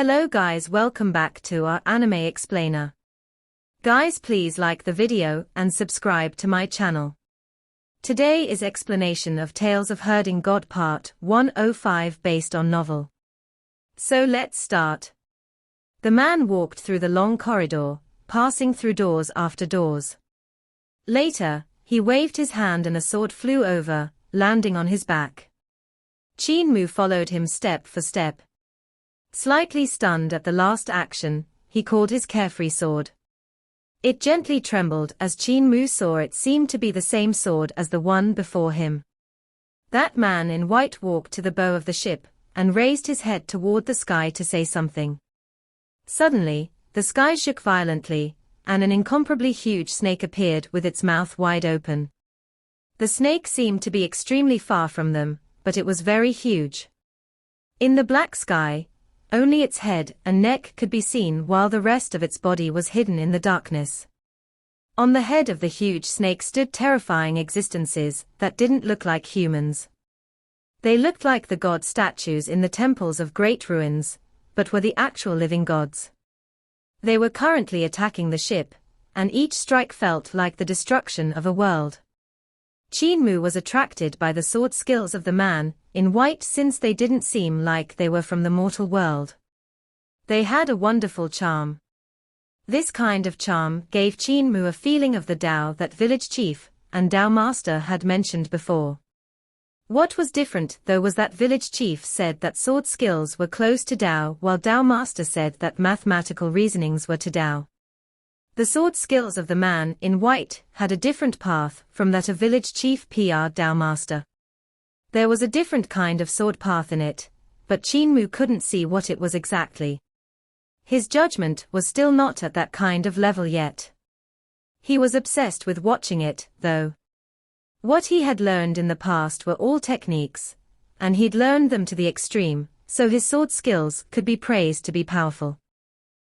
Hello guys, welcome back to our anime explainer. Guys, please like the video and subscribe to my channel. Today is explanation of Tales of Herding God Part 105 based on novel. So let's start. The man walked through the long corridor, passing through doors after doors. Later, he waved his hand and a sword flew over, landing on his back. Qin Mu followed him step for step. Slightly stunned at the last action, he called his carefree sword. It gently trembled as Qin Mu saw it seemed to be the same sword as the one before him. That man in white walked to the bow of the ship, and raised his head toward the sky to say something. Suddenly, the sky shook violently, and an incomparably huge snake appeared with its mouth wide open. The snake seemed to be extremely far from them, but it was very huge. In the black sky, only its head and neck could be seen while the rest of its body was hidden in the darkness. On the head of the huge snake stood terrifying existences that didn't look like humans. They looked like the god statues in the temples of great ruins, but were the actual living gods. They were currently attacking the ship, and each strike felt like the destruction of a world. Qin Mu was attracted by the sword skills of the man in white since they didn't seem like they were from the mortal world. They had a wonderful charm. This kind of charm gave Qin Mu a feeling of the Tao that village chief and Tao master had mentioned before. What was different though was that village chief said that sword skills were close to Tao while Tao master said that mathematical reasonings were to Tao. The sword skills of the man in white had a different path from that of village chief Pr Tao master. There was a different kind of sword path in it, but Qin Mu couldn't see what it was exactly. His judgment was still not at that kind of level yet. He was obsessed with watching it, though. What he had learned in the past were all techniques, and he'd learned them to the extreme, so his sword skills could be praised to be powerful.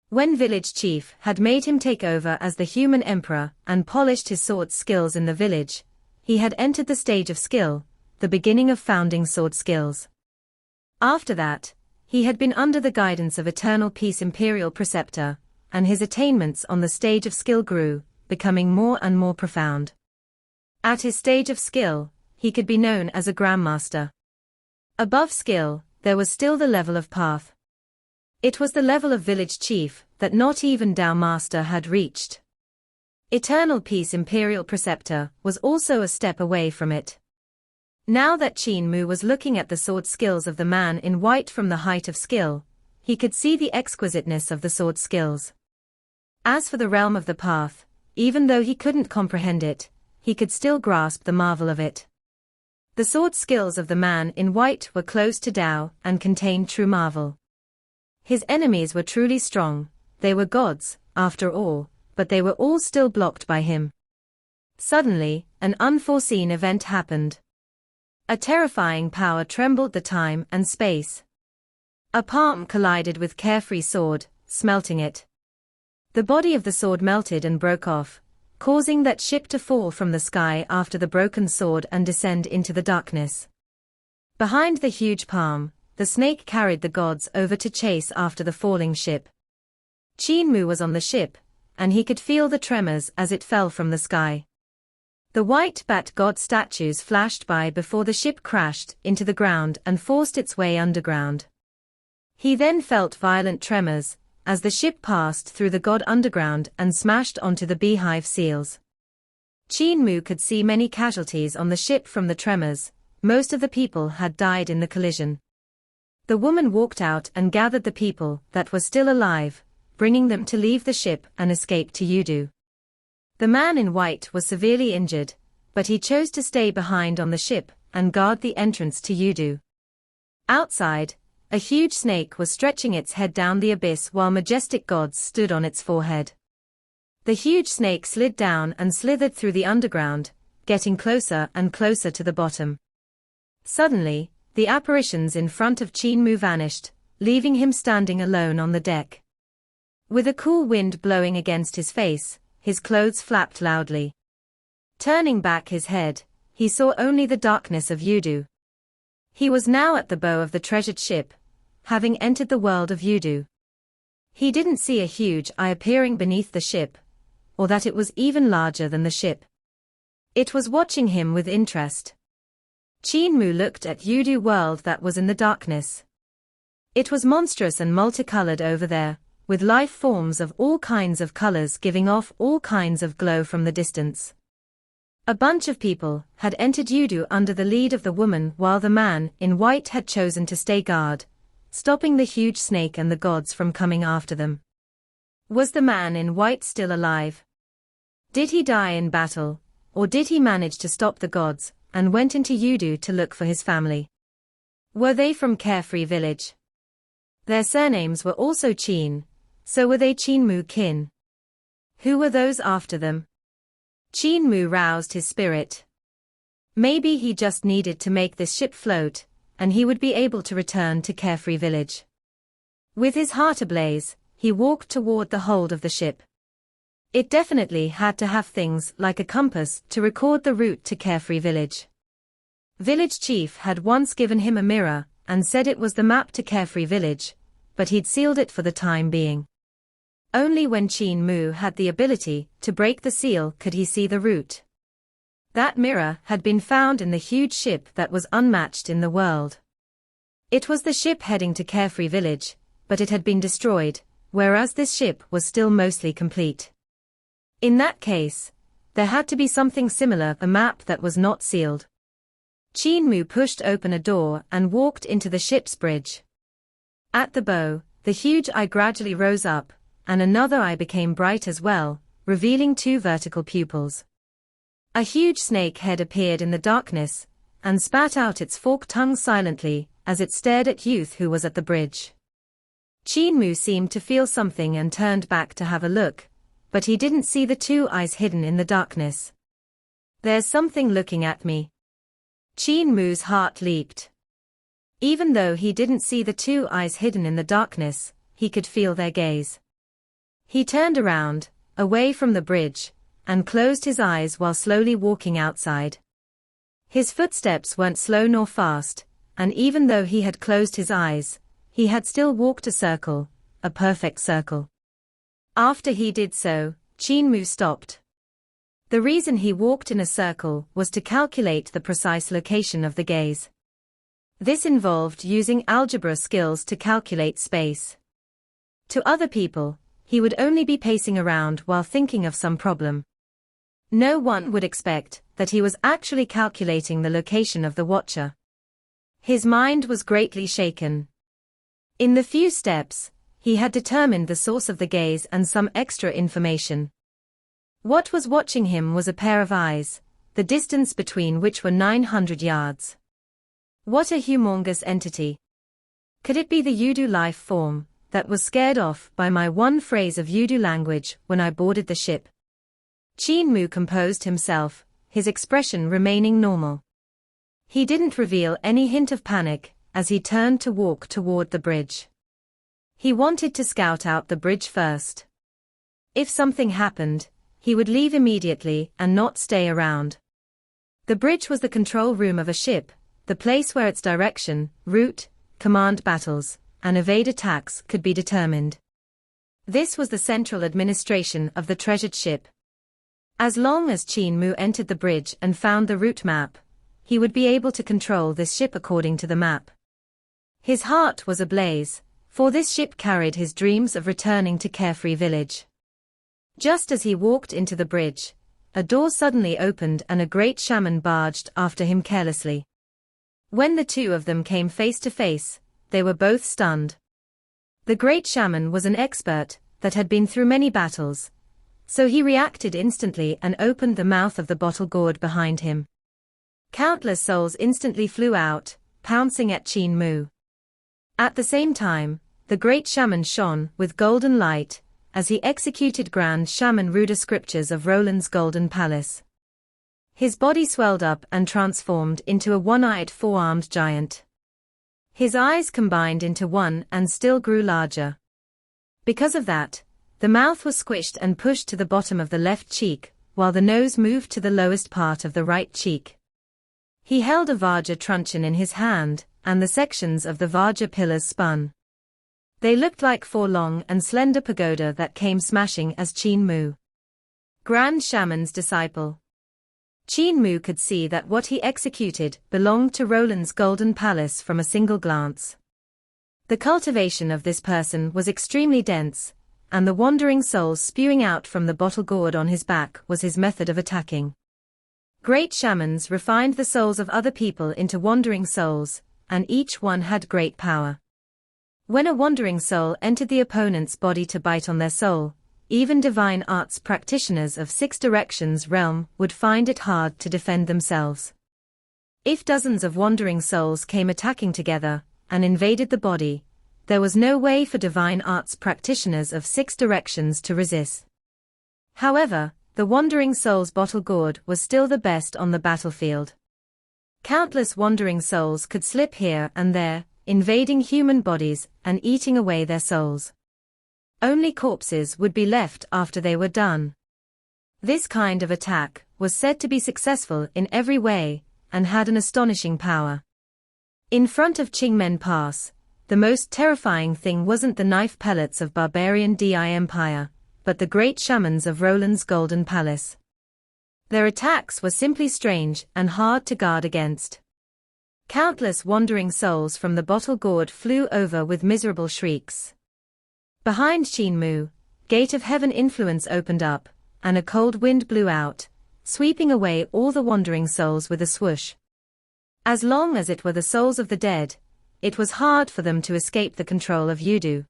When village chief had made him take over as the human emperor and polished his sword skills in the village, he had entered the stage of skill, the beginning of founding sword skills. After that, he had been under the guidance of Eternal Peace Imperial Preceptor, and his attainments on the stage of skill grew, becoming more and more profound. At his stage of skill, he could be known as a Grandmaster. Above skill, there was still the level of path. It was the level of village chief that not even Tao Master had reached. Eternal Peace Imperial Preceptor was also a step away from it. Now that Qin Mu was looking at the sword skills of the man in white from the height of skill, he could see the exquisiteness of the sword skills. As for the realm of the path, even though he couldn't comprehend it, he could still grasp the marvel of it. The sword skills of the man in white were close to Tao and contained true marvel. His enemies were truly strong, they were gods, after all, but they were all still blocked by him. Suddenly, an unforeseen event happened. A terrifying power trembled the time and space. A palm collided with carefree sword, smelting it. The body of the sword melted and broke off, causing that ship to fall from the sky after the broken sword and descend into the darkness. Behind the huge palm, the snake carried the gods over to chase after the falling ship. Qin Mu was on the ship, and he could feel the tremors as it fell from the sky. The white bat god statues flashed by before the ship crashed into the ground and forced its way underground. He then felt violent tremors as the ship passed through the god underground and smashed onto the beehive seals. Qin Mu could see many casualties on the ship from the tremors. Most of the people had died in the collision. The woman walked out and gathered the people that were still alive, bringing them to leave the ship and escape to Yudu. The man in white was severely injured, but he chose to stay behind on the ship and guard the entrance to Yudu. Outside, a huge snake was stretching its head down the abyss while majestic gods stood on its forehead. The huge snake slid down and slithered through the underground, getting closer and closer to the bottom. Suddenly, the apparitions in front of Qin Mu vanished, leaving him standing alone on the deck. With a cool wind blowing against his face, his clothes flapped loudly. Turning back his head, he saw only the darkness of Yudu. He was now at the bow of the treasured ship, having entered the world of Yudu. He didn't see a huge eye appearing beneath the ship, or that it was even larger than the ship. It was watching him with interest. Qin Mu looked at Yudu world that was in the darkness. It was monstrous and multicolored over there, with life forms of all kinds of colors giving off all kinds of glow from the distance. A bunch of people had entered Yudu under the lead of the woman, while the man in white had chosen to stay guard, stopping the huge snake and the gods from coming after them. Was the man in white still alive? Did he die in battle, or did he manage to stop the gods, and went into Yudu to look for his family? Were they from Carefree Village? Their surnames were also Qin, so were they Qin Mu kin? Who were those after them? Qin Mu roused his spirit. Maybe he just needed to make this ship float, and he would be able to return to Carefree Village. With his heart ablaze, he walked toward the hold of the ship. It definitely had to have things like a compass to record the route to Carefree Village. Village chief had once given him a mirror and said it was the map to Carefree Village, but he'd sealed it for the time being. Only when Qin Mu had the ability to break the seal could he see the route. That mirror had been found in the huge ship that was unmatched in the world. It was the ship heading to Carefree Village, but it had been destroyed, whereas this ship was still mostly complete. In that case, there had to be something similar, a map that was not sealed. Qin Mu pushed open a door and walked into the ship's bridge. At the bow, the huge eye gradually rose up, and another eye became bright as well, revealing two vertical pupils. A huge snake head appeared in the darkness, and spat out its forked tongue silently, as it stared at youth who was at the bridge. Qin Mu seemed to feel something and turned back to have a look, but he didn't see the two eyes hidden in the darkness. There's something looking at me. Qin Mu's heart leaped. Even though he didn't see the two eyes hidden in the darkness, he could feel their gaze. He turned around, away from the bridge, and closed his eyes while slowly walking outside. His footsteps weren't slow nor fast, and even though he had closed his eyes, he had still walked a circle, a perfect circle. After he did so, Qin Mu stopped. The reason he walked in a circle was to calculate the precise location of the gaze. This involved using algebra skills to calculate space. To other people, he would only be pacing around while thinking of some problem. No one would expect that he was actually calculating the location of the watcher. His mind was greatly shaken. In the few steps, he had determined the source of the gaze and some extra information. What was watching him was a pair of eyes, the distance between which were 900 yards. What a humongous entity. Could it be the Yudu life form that was scared off by my one phrase of Yudu language when I boarded the ship? Qin Mu composed himself, his expression remaining normal. He didn't reveal any hint of panic as he turned to walk toward the bridge. He wanted to scout out the bridge first. If something happened, he would leave immediately and not stay around. The bridge was the control room of a ship, the place where its direction, route, command battles, and evade attacks could be determined. This was the central administration of the treasured ship. As long as Qin Mu entered the bridge and found the route map, he would be able to control this ship according to the map. His heart was ablaze, for this ship carried his dreams of returning to Carefree Village. Just as he walked into the bridge, a door suddenly opened and a great shaman barged after him carelessly. When the two of them came face to face, they were both stunned. The great shaman was an expert that had been through many battles, so he reacted instantly and opened the mouth of the bottle gourd behind him. Countless souls instantly flew out, pouncing at Qin Mu. At the same time, the great shaman shone with golden light as he executed grand shaman ruder scriptures of Roland's golden palace. His body swelled up and transformed into a one-eyed four-armed giant. His eyes combined into one and still grew larger. Because of that, the mouth was squished and pushed to the bottom of the left cheek, while the nose moved to the lowest part of the right cheek. He held a Vajra truncheon in his hand, and the sections of the Vajra pillars spun. They looked like four long and slender pagoda that came smashing as Qin Mu, Grand Shaman's disciple. Qin Mu could see that what he executed belonged to Roland's golden palace from a single glance. The cultivation of this person was extremely dense, and the wandering souls spewing out from the bottle gourd on his back was his method of attacking. Great shamans refined the souls of other people into wandering souls, and each one had great power. When a wandering soul entered the opponent's body to bite on their soul, even divine arts practitioners of Six Directions realm would find it hard to defend themselves. If dozens of wandering souls came attacking together and invaded the body, there was no way for divine arts practitioners of Six Directions to resist. However, the wandering soul's bottle gourd was still the best on the battlefield. Countless wandering souls could slip here and there, invading human bodies and eating away their souls. Only corpses would be left after they were done. This kind of attack was said to be successful in every way and had an astonishing power. In front of Qingmen Pass, the most terrifying thing wasn't the knife pellets of barbarian Di Empire, but the great shamans of Roland's Golden Palace. Their attacks were simply strange and hard to guard against. Countless wandering souls from the bottle gourd flew over with miserable shrieks. Behind Qin Mu, Gate of Heaven influence opened up, and a cold wind blew out, sweeping away all the wandering souls with a swoosh. As long as it were the souls of the dead, it was hard for them to escape the control of Yudu.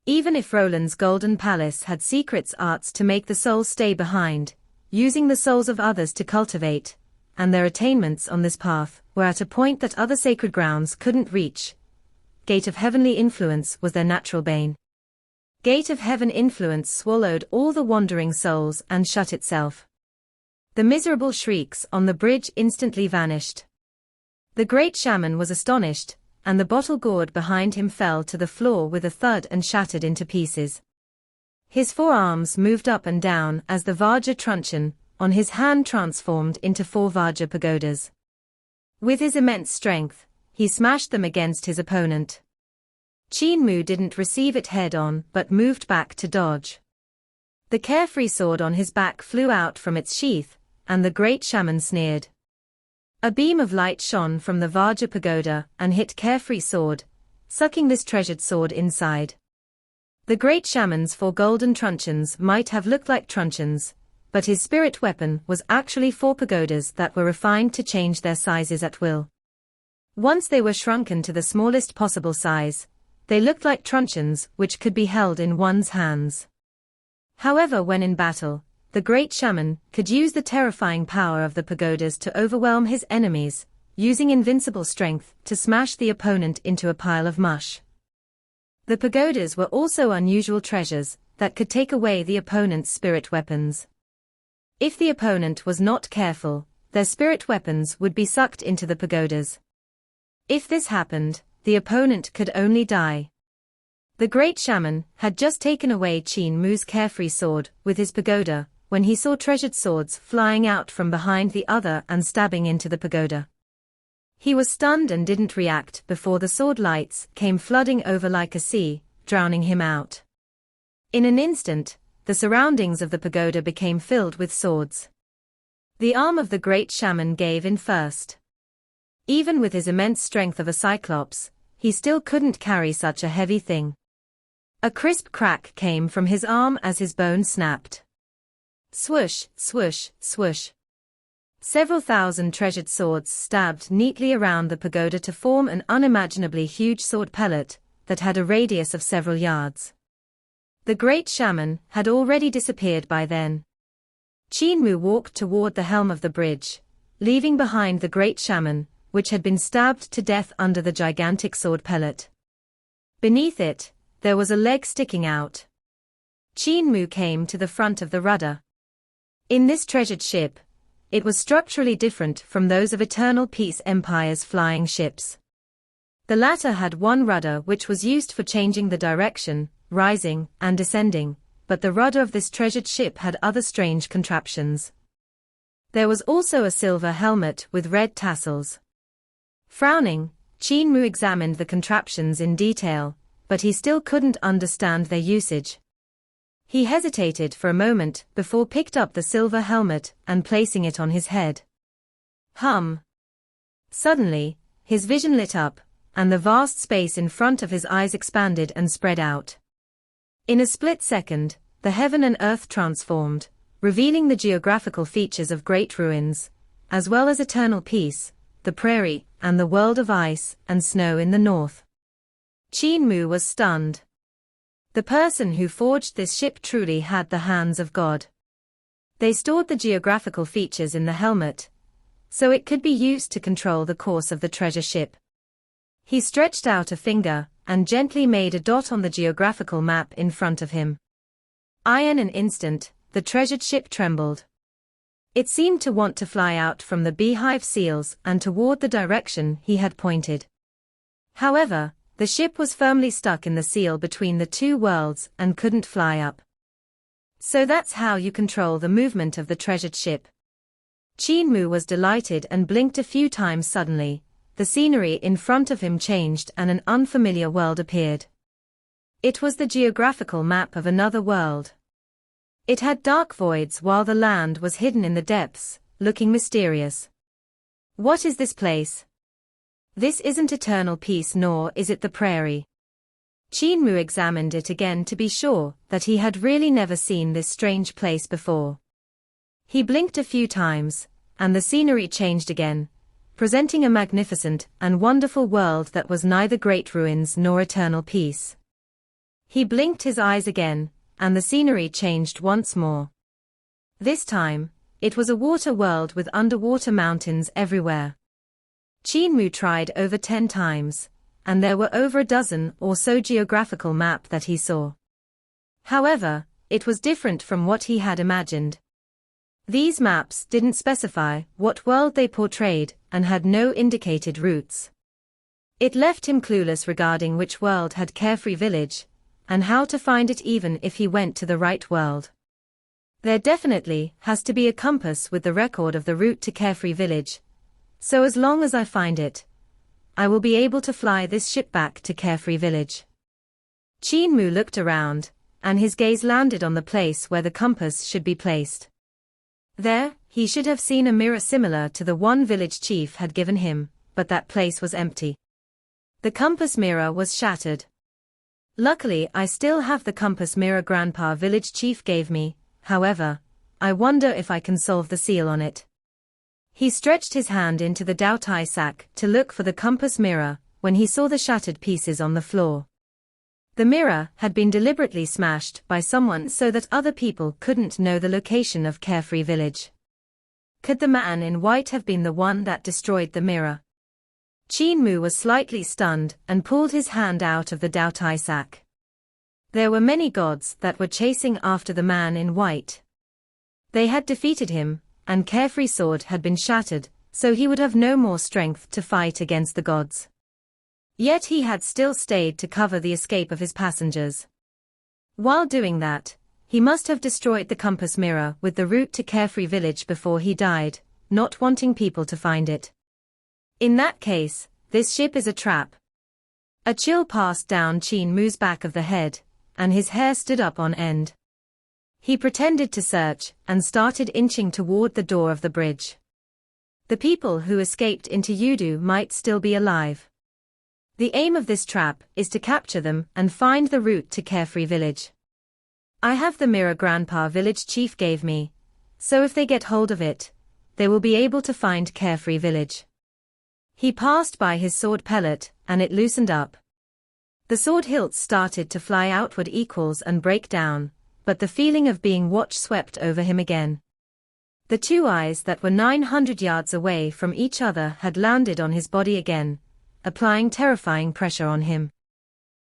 Even if Roland's Golden Palace had secret arts to make the souls stay behind, using the souls of others to cultivate, and their attainments on this path were at a point that other sacred grounds couldn't reach, Gate of Heavenly influence was their natural bane. Gate of Heaven influence swallowed all the wandering souls and shut itself. The miserable shrieks on the bridge instantly vanished. The great shaman was astonished, and the bottle gourd behind him fell to the floor with a thud and shattered into pieces. His forearms moved up and down as the Vajra truncheon on his hand transformed into 4 Vajra pagodas. With his immense strength, he smashed them against his opponent. Qin Mu didn't receive it head-on but moved back to dodge. The carefree sword on his back flew out from its sheath, and the great shaman sneered. A beam of light shone from the Vajra pagoda and hit carefree sword, sucking this treasured sword inside. The great shaman's 4 golden truncheons might have looked like truncheons, but his spirit weapon was actually 4 pagodas that were refined to change their sizes at will. Once they were shrunken to the smallest possible size, they looked like truncheons which could be held in one's hands. However, when in battle, the great shaman could use the terrifying power of the pagodas to overwhelm his enemies, using invincible strength to smash the opponent into a pile of mush. The pagodas were also unusual treasures that could take away the opponent's spirit weapons. If the opponent was not careful, their spirit weapons would be sucked into the pagodas. If this happened, the opponent could only die. The great shaman had just taken away Qin Mu's carefree sword with his pagoda when he saw treasured swords flying out from behind the other and stabbing into the pagoda. He was stunned and didn't react before the sword lights came flooding over like a sea, drowning him out. In an instant, the surroundings of the pagoda became filled with swords. The arm of the great shaman gave in first. Even with his immense strength of a cyclops, he still couldn't carry such a heavy thing. A crisp crack came from his arm as his bone snapped. Swoosh, swoosh, swoosh. Several thousand treasured swords stabbed neatly around the pagoda to form an unimaginably huge sword pellet that had a radius of several yards. The great shaman had already disappeared by then. Qin Mu walked toward the helm of the bridge, leaving behind the great shaman, which had been stabbed to death under the gigantic sword pellet. Beneath it, there was a leg sticking out. Qin Mu came to the front of the rudder. In this treasured ship, it was structurally different from those of Eternal Peace Empire's flying ships. The latter had one rudder which was used for changing the direction, rising and descending, but the rudder of this treasured ship had other strange contraptions. There was also a silver helmet with red tassels. Frowning, Qin Mu examined the contraptions in detail, but he still couldn't understand their usage. He hesitated for a moment before picked up the silver helmet and placing it on his head. Suddenly, his vision lit up, and the vast space in front of his eyes expanded and spread out. In a split second, the heaven and earth transformed, revealing the geographical features of great ruins, as well as eternal peace, the prairie, and the world of ice and snow in the north. Qin Mu was stunned. The person who forged this ship truly had the hands of God. They stored the geographical features in the helmet, so it could be used to control the course of the treasure ship. He stretched out a finger and gently made a dot on the geographical map in front of him. In an instant, the treasured ship trembled. It seemed to want to fly out from the beehive seals and toward the direction he had pointed. However, the ship was firmly stuck in the seal between the two worlds and couldn't fly up. So that's how you control the movement of the treasured ship. Qin Mu was delighted and blinked a few times. Suddenly, the scenery in front of him changed and an unfamiliar world appeared. It was the geographical map of another world. It had dark voids while the land was hidden in the depths, looking mysterious. What is this place? This isn't eternal peace, nor is it the prairie. Qin Mu examined it again to be sure that he had really never seen this strange place before. He blinked a few times, and the scenery changed again, presenting a magnificent and wonderful world that was neither great ruins nor eternal peace. He blinked his eyes again, and the scenery changed once more. This time, it was a water world with underwater mountains everywhere. Qin Mu tried over 10 times, and there were over a dozen or so geographical maps that he saw. However, it was different from what he had imagined. These maps didn't specify what world they portrayed and had no indicated routes. It left him clueless regarding which world had Carefree Village, and how to find it even if he went to the right world. There definitely has to be a compass with the record of the route to Carefree Village, so as long as I find it, I will be able to fly this ship back to Carefree Village. Qin Mu looked around, and his gaze landed on the place where the compass should be placed. There, he should have seen a mirror similar to the one village chief had given him, but that place was empty. The compass mirror was shattered. Luckily, I still have the compass mirror Grandpa village chief gave me, however, I wonder if I can solve the seal on it. He stretched his hand into the Daotai sack to look for the compass mirror when he saw the shattered pieces on the floor. The mirror had been deliberately smashed by someone so that other people couldn't know the location of Carefree Village. Could the man in white have been the one that destroyed the mirror? Qin Mu was slightly stunned and pulled his hand out of the Daotai sack. There were many gods that were chasing after the man in white. They had defeated him, and Carefree sword had been shattered, so he would have no more strength to fight against the gods. Yet he had still stayed to cover the escape of his passengers. While doing that, he must have destroyed the compass mirror with the route to Carefree Village before he died, not wanting people to find it. In that case, this ship is a trap. A chill passed down Qin Mu's back of the head, and his hair stood up on end. He pretended to search and started inching toward the door of the bridge. The people who escaped into Yudu might still be alive. The aim of this trap is to capture them and find the route to Carefree Village. I have the mirror Grandpa village chief gave me, so if they get hold of it, they will be able to find Carefree Village. He passed by his sword pellet, and it loosened up. The sword hilts started to fly outward and break down, but the feeling of being watched swept over him again. The two eyes that were 900 yards away from each other had landed on his body again, applying terrifying pressure on him.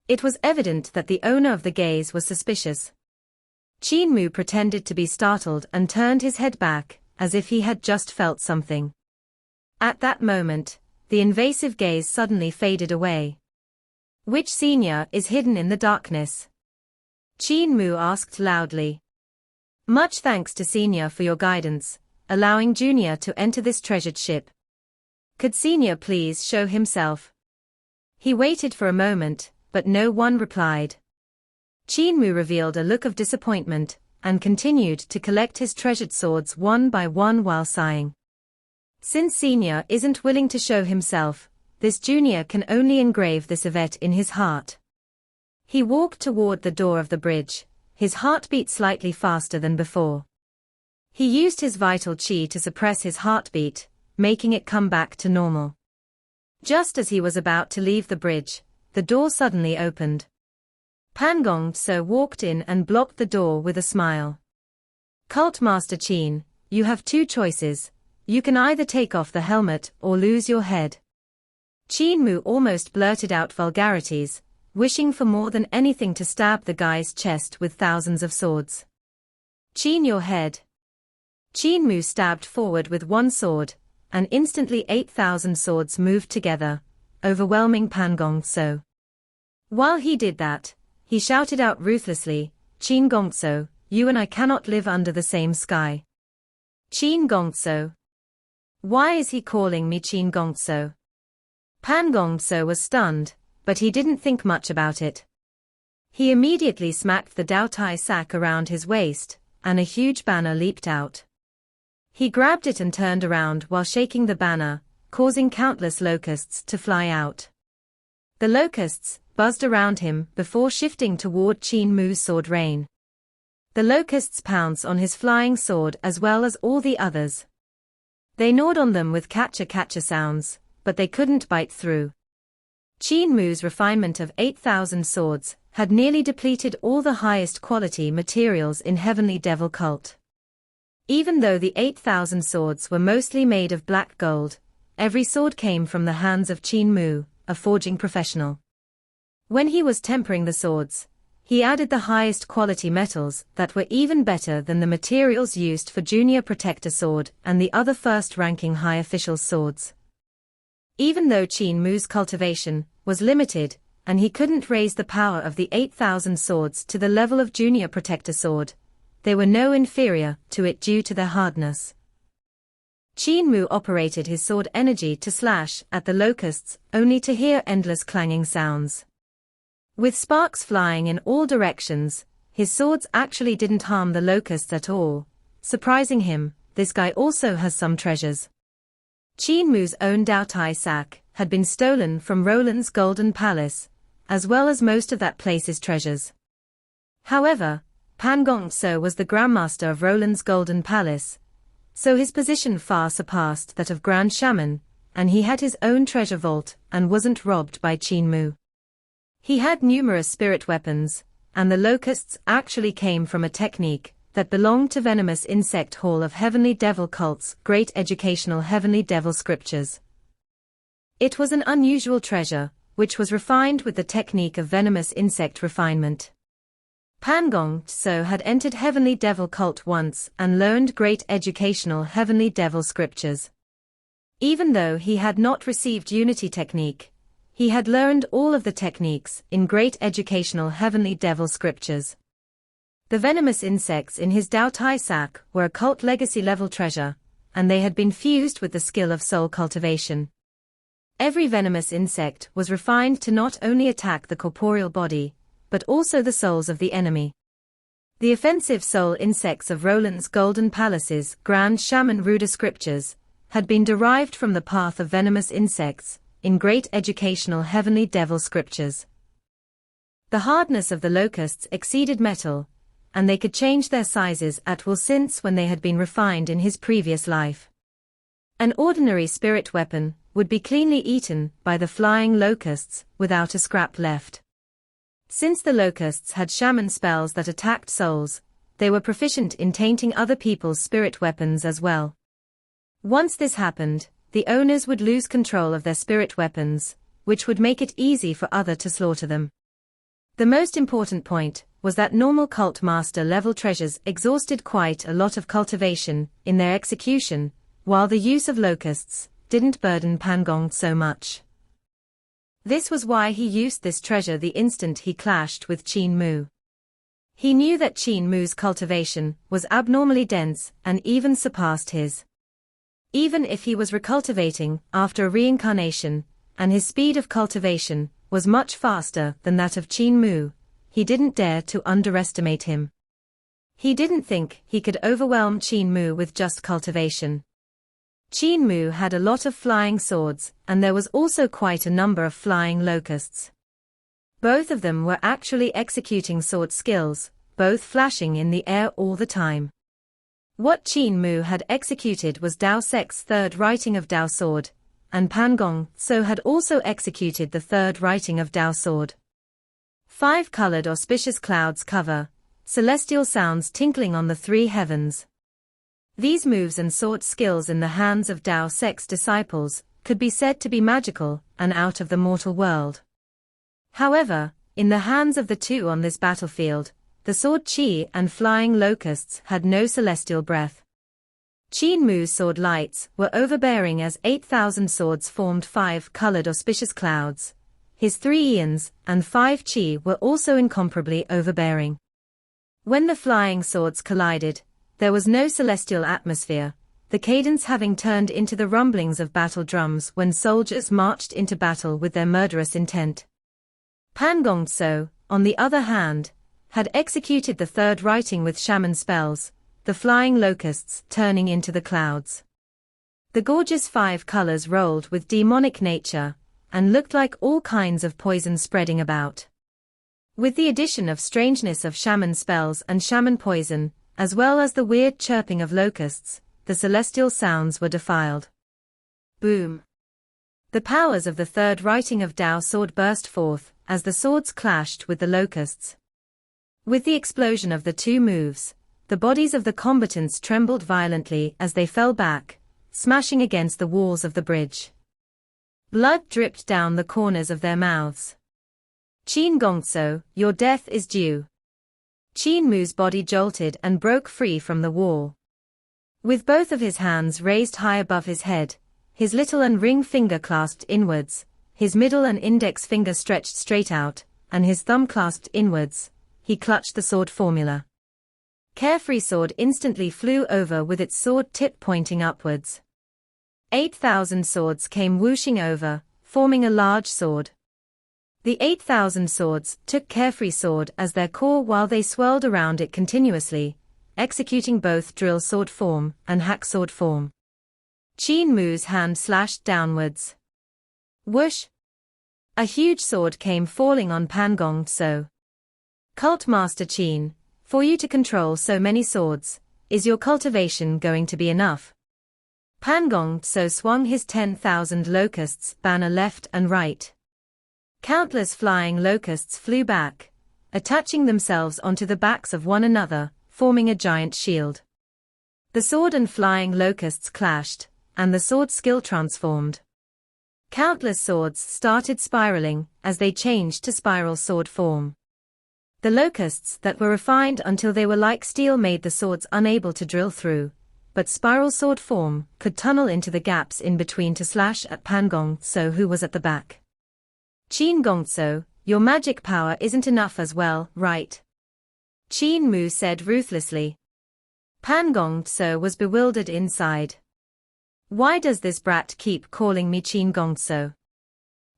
It was evident that the owner of the gaze was suspicious. Qin Mu pretended to be startled and turned his head back, as if he had just felt something. At that moment, the invasive gaze suddenly faded away. Which senior is hidden in the darkness? Qin Mu asked loudly. Much thanks to Senior for your guidance, allowing Junior to enter this treasured ship. Could Senior please show himself? He waited for a moment, but no one replied. Qin Mu revealed a look of disappointment, and continued to collect his treasured swords one by one while sighing. Since Senior isn't willing to show himself, this Junior can only engrave this evet in his heart. He walked toward the door of the bridge, his heart beat slightly faster than before. He used his vital qi to suppress his heartbeat, making it come back to normal. Just as he was about to leave the bridge, the door suddenly opened. Pan Gongso walked in and blocked the door with a smile. Cult Master Qin, you have two choices. You can either take off the helmet or lose your head. Qin Mu almost blurted out vulgarities, wishing for more than anything to stab the guy's chest with thousands of swords. Qin, your head. Qin Mu stabbed forward with one sword, and instantly 8,000 swords moved together, overwhelming Pan Gongso. While he did that, he shouted out ruthlessly, Qin Gongso, you and I cannot live under the same sky. Qin Gongso. Why is he calling me Qin Gongso? Pan Gongso was stunned, but he didn't think much about it. He immediately smacked the Dao Tai sack around his waist, and a huge banner leaped out. He grabbed it and turned around while shaking the banner, causing countless locusts to fly out. The locusts buzzed around him before shifting toward Qin Mu's sword rain. The locusts pounced on his flying sword as well as all the others. They gnawed on them with catcha-catcha sounds, but they couldn't bite through. Qin Mu's refinement of 8,000 swords had nearly depleted all the highest quality materials in Heavenly Devil Cult. Even though the 8,000 swords were mostly made of black gold, every sword came from the hands of Qin Mu, a forging professional. When he was tempering the swords, he added the highest quality metals that were even better than the materials used for Junior Protector Sword and the other first-ranking high officials' swords. Even though Qin Mu's cultivation was limited, and he couldn't raise the power of the 8,000 swords to the level of Junior Protector Sword, they were no inferior to it due to their hardness. Qin Mu operated his sword energy to slash at the locusts, only to hear endless clanging sounds. With sparks flying in all directions, his swords actually didn't harm the locusts at all. Surprising him, this guy also has some treasures. Qin Mu's own Dao Tai sack had been stolen from Roland's Golden Palace, as well as most of that place's treasures. However, Pan Gongso was the Grandmaster of Roland's Golden Palace, so his position far surpassed that of Grand Shaman, and he had his own treasure vault and wasn't robbed by Qin Mu. He had numerous spirit weapons, and the locusts actually came from a technique that belonged to Venomous Insect Hall of Heavenly Devil Cult's Great Educational Heavenly Devil Scriptures. It was an unusual treasure, which was refined with the technique of venomous insect refinement. Pan Gongso had entered Heavenly Devil Cult once and learned Great Educational Heavenly Devil Scriptures. Even though he had not received Unity Technique, he had learned all of the techniques in Great Educational Heavenly Devil Scriptures. The venomous insects in his Dao Tai sack were a cult legacy level treasure, and they had been fused with the skill of soul cultivation. Every venomous insect was refined to not only attack the corporeal body, but also the souls of the enemy. The offensive soul insects of Roland's Golden Palace's Grand Shaman Ruder Scriptures had been derived from the path of venomous insects in Great Educational Heavenly Devil Scriptures. The hardness of the locusts exceeded metal, and they could change their sizes at will since when they had been refined in his previous life. An ordinary spirit weapon would be cleanly eaten by the flying locusts without a scrap left. Since the locusts had shaman spells that attacked souls, they were proficient in tainting other people's spirit weapons as well. Once this happened, the owners would lose control of their spirit weapons, which would make it easy for others to slaughter them. The most important point was that normal cult master level treasures exhausted quite a lot of cultivation in their execution, while the use of locusts didn't burden Pan Gong so much. This was why he used this treasure the instant he clashed with Qin Mu. He knew that Qin Mu's cultivation was abnormally dense and even surpassed his. Even if he was recultivating after a reincarnation, and his speed of cultivation was much faster than that of Qin Mu. He didn't dare to underestimate him. He didn't think he could overwhelm Qin Mu with just cultivation. Qin Mu had a lot of flying swords, and there was also quite a number of flying locusts. Both of them were actually executing sword skills, both flashing in the air all the time. What Qin Mu had executed was Dao Sec's third writing of Dao Sword, and Pan Gong So had also executed the third writing of Dao Sword. 5 colored auspicious clouds cover, celestial sounds tinkling on the 3 heavens. These moves and sword skills in the hands of Dao Sec's disciples could be said to be magical and out of the mortal world. However, in the hands of the two on this battlefield, the sword Qi and flying locusts had no celestial breath. Qin Mu's sword lights were overbearing as 8,000 swords formed 5 colored auspicious clouds. His 3 eons and 5 Qi were also incomparably overbearing. When the flying swords collided, there was no celestial atmosphere, the cadence having turned into the rumblings of battle drums when soldiers marched into battle with their murderous intent. Pan Gong So, on the other hand, had executed the third writing with shaman spells, the flying locusts turning into the clouds. The gorgeous 5 colors rolled with demonic nature, and looked like all kinds of poison spreading about. With the addition of strangeness of shaman spells and shaman poison, as well as the weird chirping of locusts, the celestial sounds were defiled. Boom! The powers of the third writing of Dao Sword burst forth, as the swords clashed with the locusts. With the explosion of the 2 moves, the bodies of the combatants trembled violently as they fell back, smashing against the walls of the bridge. Blood dripped down the corners of their mouths. Qin Gongso, your death is due. Qin Mu's body jolted and broke free from the wall. With both of his hands raised high above his head, his little and ring finger clasped inwards, his middle and index finger stretched straight out, and his thumb clasped inwards, he clutched the sword formula. Carefree Sword instantly flew over with its sword tip pointing upwards. 8,000 swords came whooshing over, forming a large sword. The 8,000 swords took Carefree Sword as their core while they swirled around it continuously, executing both drill sword form and hack sword form. Qin Mu's hand slashed downwards. Whoosh! A huge sword came falling on Pan Gong So. Cult Master Qin, for you to control so many swords, is your cultivation going to be enough? Pan Gong So swung his 10,000 locusts banner left and right. Countless flying locusts flew back, attaching themselves onto the backs of one another, forming a giant shield. The sword and flying locusts clashed, and the sword skill transformed. Countless swords started spiraling as they changed to spiral sword form. The locusts that were refined until they were like steel made the swords unable to drill through, but spiral sword form could tunnel into the gaps in between to slash at Pan Gong So, who was at the back. Qin Gongso, your magic power isn't enough as well, right? Qin Mu said ruthlessly. Pan Gong So was bewildered inside. Why does this brat keep calling me Qin Gongso?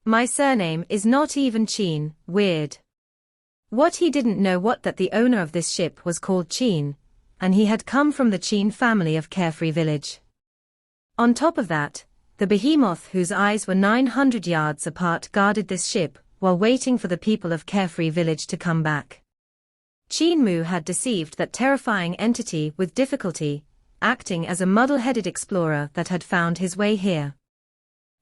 My surname is not even Qin, weird. What he didn't know what that the owner of this ship was called Qin, and he had come from the Qin family of Carefree Village. On top of that, the behemoth whose eyes were 900 yards apart guarded this ship, while waiting for the people of Carefree Village to come back. Qin Mu had deceived that terrifying entity with difficulty, acting as a muddle-headed explorer that had found his way here.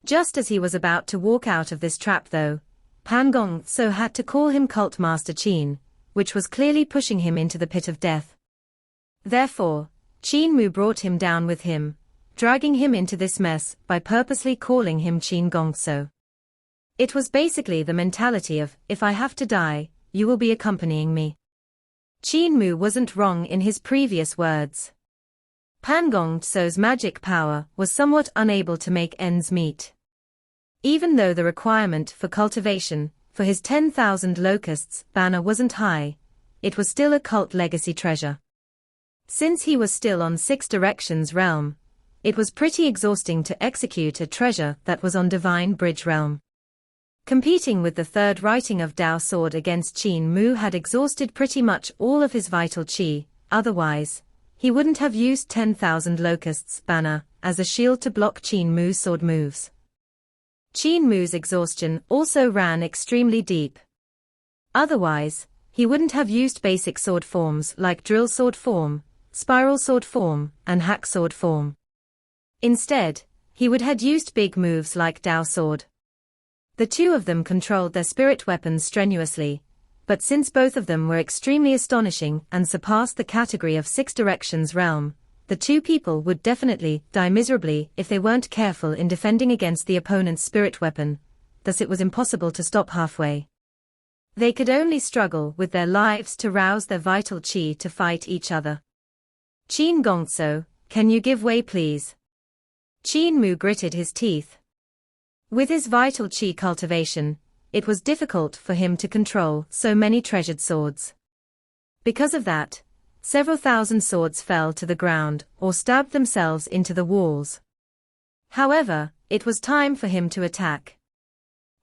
Just as he was about to walk out of this trap though, Pan Gong So had to call him Cult Master Qin, which was clearly pushing him into the pit of death. Therefore, Qin Mu brought him down with him, dragging him into this mess by purposely calling him Qin Gongso. It was basically the mentality of, if I have to die, you will be accompanying me. Qin Mu wasn't wrong in his previous words. Pan Gong So's magic power was somewhat unable to make ends meet. Even though the requirement for cultivation for his 10,000 locusts banner wasn't high, it was still a cult legacy treasure. Since he was still on 6 Directions realm, it was pretty exhausting to execute a treasure that was on Divine Bridge realm. Competing with the third writing of Dao sword against Qin Mu had exhausted pretty much all of his vital qi, otherwise, he wouldn't have used 10,000 locusts banner as a shield to block Qin Mu's sword moves. Qin Mu's exhaustion also ran extremely deep. Otherwise, he wouldn't have used basic sword forms like drill sword form, spiral sword form, and hack sword form. Instead, he would have used big moves like Dao sword. The two of them controlled their spirit weapons strenuously, but since both of them were extremely astonishing and surpassed the category of Six Directions realm, the two people would definitely die miserably if they weren't careful in defending against the opponent's spirit weapon, thus it was impossible to stop halfway. They could only struggle with their lives to rouse their vital qi to fight each other. Qin Gongso, can you give way please? Qin Mu gritted his teeth. With his vital qi cultivation, it was difficult for him to control so many treasured swords. Because of that, several thousand swords fell to the ground or stabbed themselves into the walls. However, it was time for him to attack.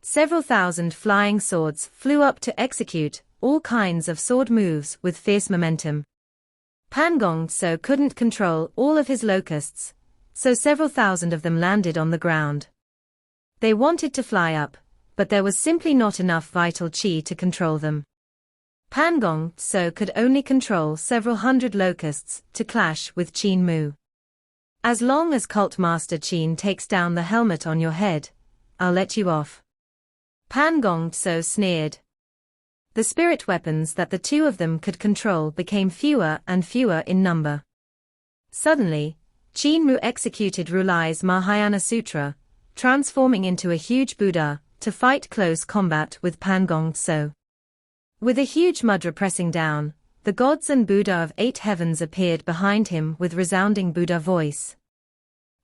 Several thousand flying swords flew up to execute all kinds of sword moves with fierce momentum. Pan Gongso couldn't control all of his locusts, so several thousand of them landed on the ground. They wanted to fly up, but there was simply not enough vital qi to control them. Pan Gongso could only control several hundred locusts to clash with Qin Mu. As long as Cult Master Qin takes down the helmet on your head, I'll let you off. Pan Gongso sneered. The spirit weapons that the two of them could control became fewer and fewer in number. Suddenly, Qin Mu executed Rulai's Mahayana Sutra, transforming into a huge Buddha, to fight close combat with Pan Gongso. With a huge mudra pressing down, the gods and Buddha of 8 heavens appeared behind him with resounding Buddha voice.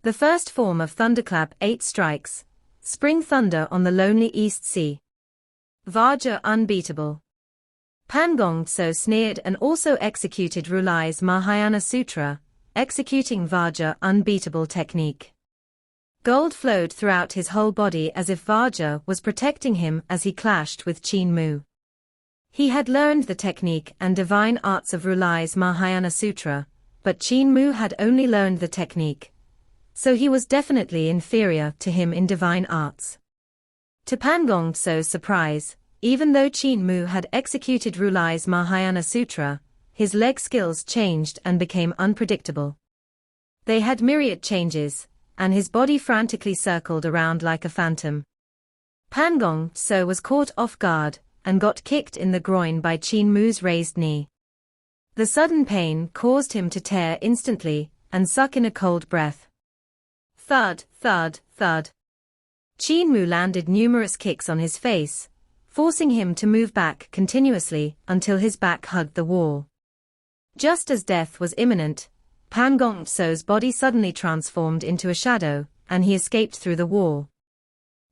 The first form of thunderclap 8 strikes, spring thunder on the lonely East Sea. Vajra unbeatable. Pan Gongso sneered and also executed Rulai's Mahayana Sutra, executing Vajra unbeatable technique. Gold flowed throughout his whole body as if Vajra was protecting him as he clashed with Qin Mu. He had learned the technique and divine arts of Rulai's Mahayana Sutra, but Qin Mu had only learned the technique, so he was definitely inferior to him in divine arts. To Pan Gongso's surprise, even though Qin Mu had executed Rulai's Mahayana Sutra, his leg skills changed and became unpredictable. They had myriad changes, and his body frantically circled around like a phantom. Pan Gongso was caught off guard, and got kicked in the groin by Qin Mu's raised knee. The sudden pain caused him to tear instantly, and suck in a cold breath. Thud, thud, thud. Qin Mu landed numerous kicks on his face, forcing him to move back continuously until his back hugged the wall. Just as death was imminent, Pan Gongso's body suddenly transformed into a shadow, and he escaped through the wall.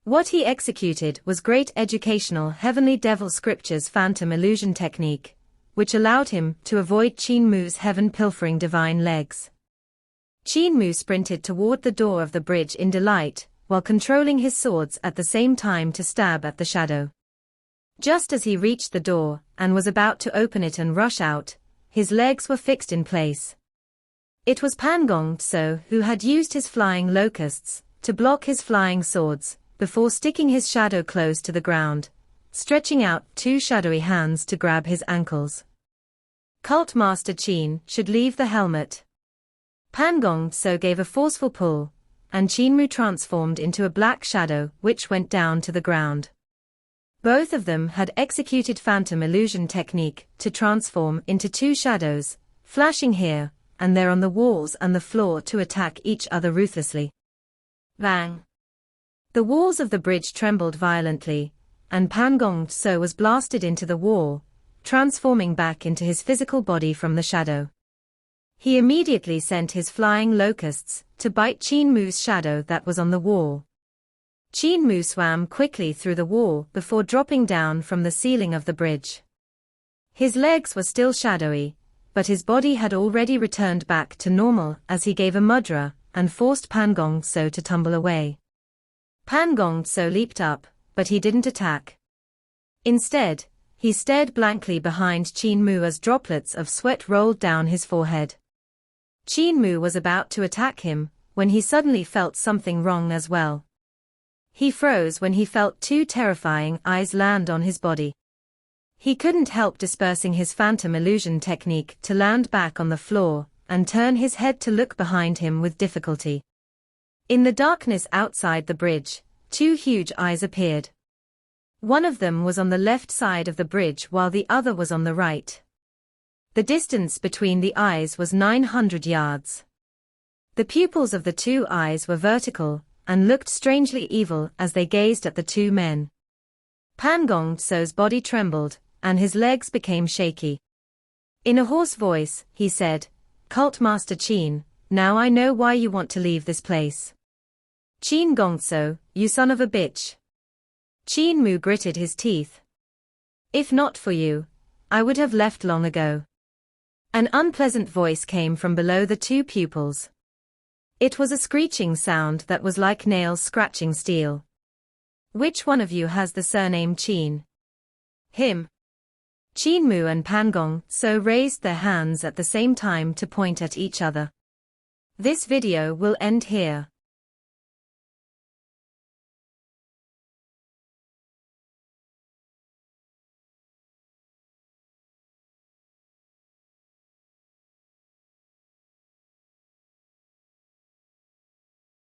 What he executed was great educational Heavenly Devil Scriptures phantom illusion technique, which allowed him to avoid Qin Mu's heaven-pilfering divine legs. Qin Mu sprinted toward the door of the bridge in delight, while controlling his swords at the same time to stab at the shadow. Just as he reached the door, and was about to open it and rush out, his legs were fixed in place. It was Pan Gongso who had used his flying locusts to block his flying swords, before sticking his shadow close to the ground, stretching out 2 shadowy hands to grab his ankles. Cult Master Qin should leave the helmet. Pan Gongso gave a forceful pull, and Qin Mu transformed into a black shadow which went down to the ground. Both of them had executed phantom illusion technique to transform into 2 shadows, flashing here and there on the walls and the floor to attack each other ruthlessly. Bang! The walls of the bridge trembled violently, and Pan Gongso was blasted into the wall, transforming back into his physical body from the shadow. He immediately sent his flying locusts to bite Qin Mu's shadow that was on the wall. Qin Mu swam quickly through the wall before dropping down from the ceiling of the bridge. His legs were still shadowy, but his body had already returned back to normal as he gave a mudra and forced Pan Gongso to tumble away. Pan Gongso leaped up, but he didn't attack. Instead, he stared blankly behind Qin Mu as droplets of sweat rolled down his forehead. Qin Mu was about to attack him, when he suddenly felt something wrong as well. He froze when he felt two terrifying eyes land on his body. He couldn't help dispersing his phantom illusion technique to land back on the floor, and turn his head to look behind him with difficulty. In the darkness outside the bridge, two huge eyes appeared. One of them was on the left side of the bridge while the other was on the right. The distance between the eyes was 900 yards. The pupils of the two eyes were vertical, and looked strangely evil as they gazed at the two men. Pan Gongso's body trembled, and his legs became shaky. In a hoarse voice, he said, "Cult Master Qin, now I know why you want to leave this place. Qin Gongso, you son of a bitch." Qin Mu gritted his teeth. "If not for you, I would have left long ago." An unpleasant voice came from below the two pupils. It was a screeching sound that was like nails scratching steel. "Which one of you has the surname Qin?" "Him." Qin Mu and Pan Gongso raised their hands at the same time to point at each other. This video will end here.